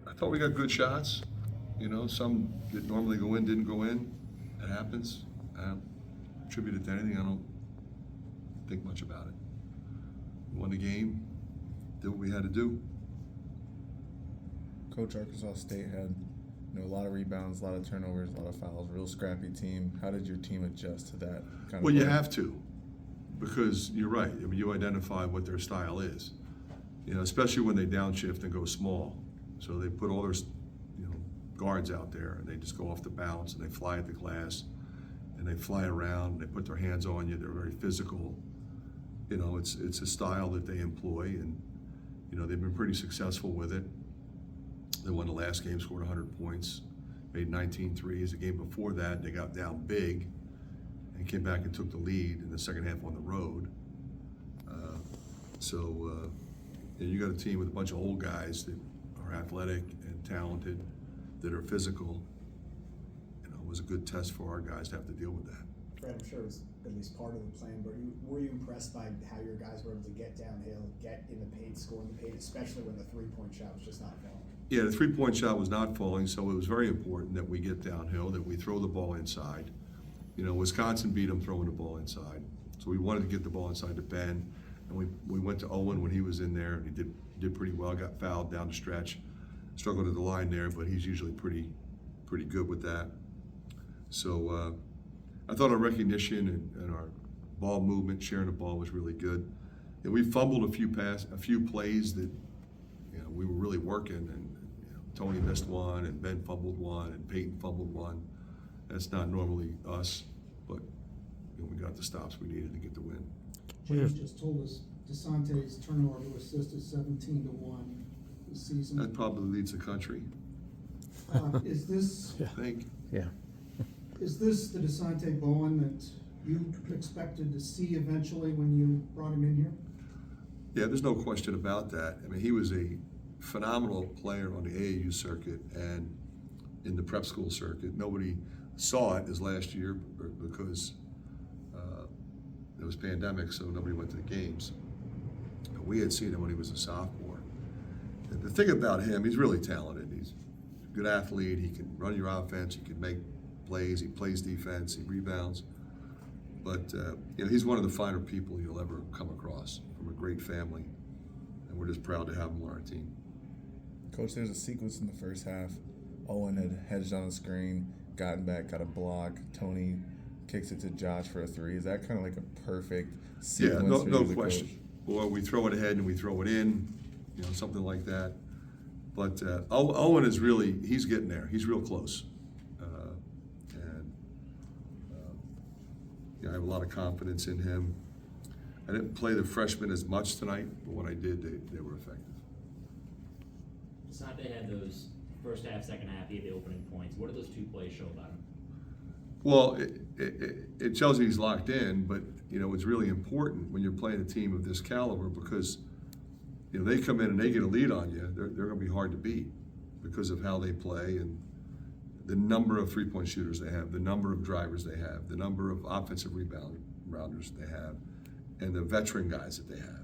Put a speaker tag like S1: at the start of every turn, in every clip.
S1: I thought we got good shots. You know, some that normally go in didn't go in. It happens. I don't attribute it to anything. I don't think much about it. We won the game, did what we had to do.
S2: Coach, Arkansas State had a lot of rebounds, a lot of turnovers, a lot of fouls, real scrappy team. How did your team adjust to that kind of
S1: Well, you
S2: play?
S1: have to, because you're right. I mean, you identify what their style is. You know, especially when they downshift and go small. So they put all their, guards out there, and they just go off the bounce, and they fly at the glass, and they fly around, and they put their hands on you. They're very physical. You know, it's a style that they employ, and they've been pretty successful with it. They won the last game, scored 100 points, made 19 threes. The game before that, they got down big and came back and took the lead in the second half on the road. And you got a team with a bunch of old guys that are athletic and talented, that are physical. It was a good test for our guys to have to deal with that.
S3: Fred, I'm sure it was at least part of the plan, but were you impressed by how your guys were able to get downhill, get in the paint, score in the paint, especially when the three-point shot was just not falling?
S1: Yeah, the three-point shot was not falling, so it was very important that we get downhill, that we throw the ball inside. Wisconsin beat them throwing the ball inside, so we wanted to get the ball inside to Ben, and we went to Owen when he was in there, and he did pretty well. Got fouled down the stretch, struggled at the line there, but he's usually pretty good with that. So I thought our recognition and our ball movement, sharing the ball, was really good. And we fumbled a few plays that we were really working, and Tony missed one, and Ben fumbled one, and Peyton fumbled one. That's not normally us, but we got the stops we needed to get the win.
S4: James just told us DeSante's turnover to assist is 17-1 this season.
S1: That probably leads the country,
S4: Is this
S1: I think.
S5: Yeah.
S4: is this the DeSante Bowen that you expected to see eventually when you brought him in here?
S1: Yeah, there's no question about that. I mean, he was a phenomenal player on the AAU circuit and in the prep school circuit. Nobody saw it as last year because it was pandemic, so nobody went to the games. But we had seen him when he was a sophomore. And the thing about him, he's really talented. He's a good athlete. He can run your offense. He can make plays. He plays defense. He rebounds. But he's one of the finer people you'll ever come across, from a great family, and we're just proud to have him on our team.
S2: Coach, there's a sequence in the first half. Owen had hedged on the screen, gotten back, got a block. Tony kicks it to Josh for a three. Is that kind of like a perfect sequence?
S1: Yeah,
S2: for
S1: no
S2: you as a
S1: question.
S2: coach?
S1: Or we throw it ahead and we throw it in, something like that. But Owen is he's getting there. He's real close. I have a lot of confidence in him. I didn't play the freshmen as much tonight, but when I did, they were effective.
S6: DeSante had those first half, second half, he had the opening points. What do those two plays show about him?
S1: Well, it tells you he's locked in, but it's really important when you're playing a team of this caliber, because they come in and they get a lead on you. They're going to be hard to beat because of how they play and the number of three-point shooters they have, the number of drivers they have, the number of offensive rebounders they have, and the veteran guys that they have.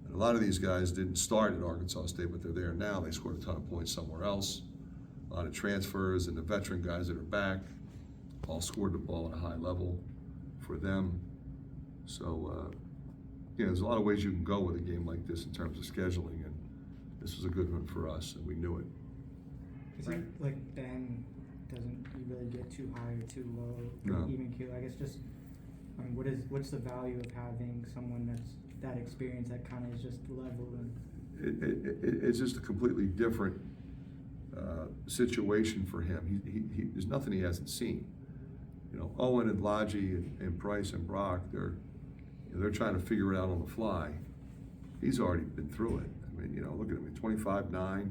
S1: And a lot of these guys didn't start at Arkansas State, but they're there now. They scored a ton of points somewhere else. A lot of transfers, and the veteran guys that are back all scored the ball at a high level for them. So, there's a lot of ways you can go with a game like this in terms of scheduling, and this was a good one for us, and we knew it.
S7: Is it like Ben doesn't really get too high or too low,
S1: No.
S7: even keel? I guess just, what's the value of having someone that's that experienced that kind of is just level and
S1: It's just a completely different situation for him. There's nothing he hasn't seen. Owen and Lodgy and Price and Brock, they're trying to figure it out on the fly. He's already been through it. I mean, look at him, 25-9,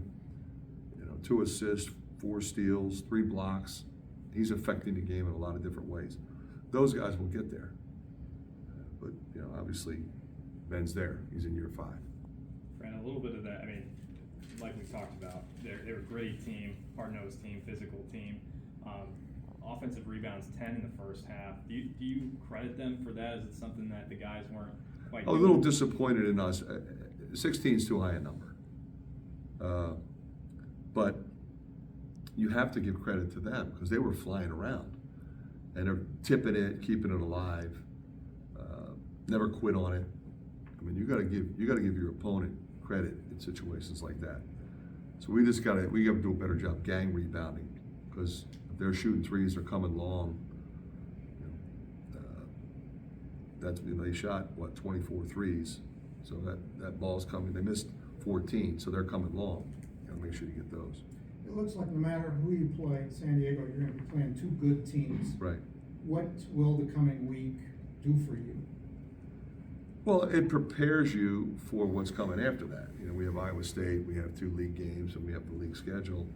S1: 2 assists, 4 steals, 3 blocks. He's affecting the game in a lot of different ways. Those guys will get there. But, obviously, Ben's there. He's in year 5.
S8: Fran, a little bit of that, I mean, like we talked about, they're a gritty team, hard-nosed team, physical team. Offensive rebounds, 10 in the first half. Do you credit them for that? Is it something that the guys weren't quite
S1: A little disappointed in us. 16 is too high a number. But you have to give credit to them because they were flying around and they're tipping it, keeping it alive, never quit on it. I mean, you got to give your opponent credit in situations like that. So we have to do a better job gang rebounding because if they're shooting threes, they're coming long. They shot 24 threes, so that ball's coming. They missed 14, so they're coming long. You got to make sure you get those.
S4: It looks like no matter who you play, San Diego, you're gonna be playing two good teams.
S1: Right.
S4: What will the coming week do for you?
S1: Well, it prepares you for what's coming after that. We have Iowa State, we have 2 league games, and we have the league schedule,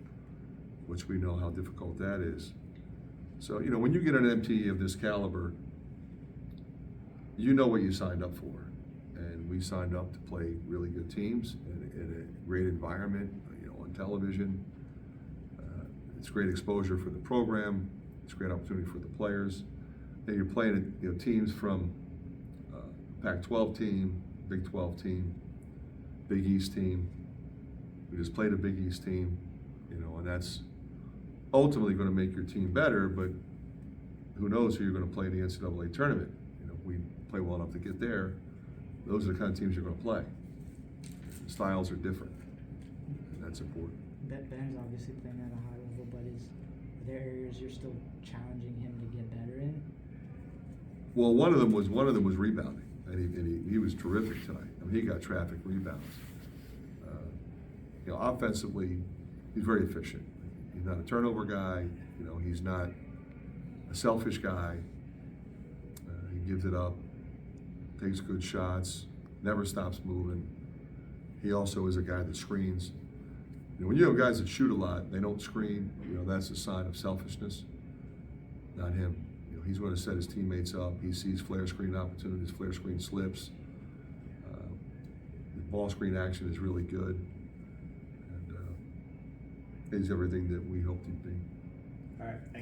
S1: which we know how difficult that is. So, when you get an MTE of this caliber, you know what you signed up for. And we signed up to play really good teams in a great environment, on television. It's great exposure for the program. It's a great opportunity for the players. And you're playing, teams from Pac-12 team, Big 12 team, Big East team. We just played a Big East team, and that's ultimately going to make your team better, but who knows who you're going to play in the NCAA tournament. If we play well enough to get there, those are the kind of teams you're going to play. The styles are different, and that's important.
S7: Ben's obviously playing at a high level, but are there areas you're still challenging him to get better in?
S1: Well, one of them was rebounding, and he was terrific tonight. I mean, he got traffic rebounds. Offensively, he's very efficient. He's not a turnover guy. He's not a selfish guy. He gives it up, takes good shots, never stops moving. He also is a guy that screens. When you have guys that shoot a lot, they don't screen. That's a sign of selfishness. Not him. He's going to set his teammates up. He sees flare screen opportunities, flare screen slips. His ball screen action is really good. And he's everything that we hoped he'd be.
S3: All right.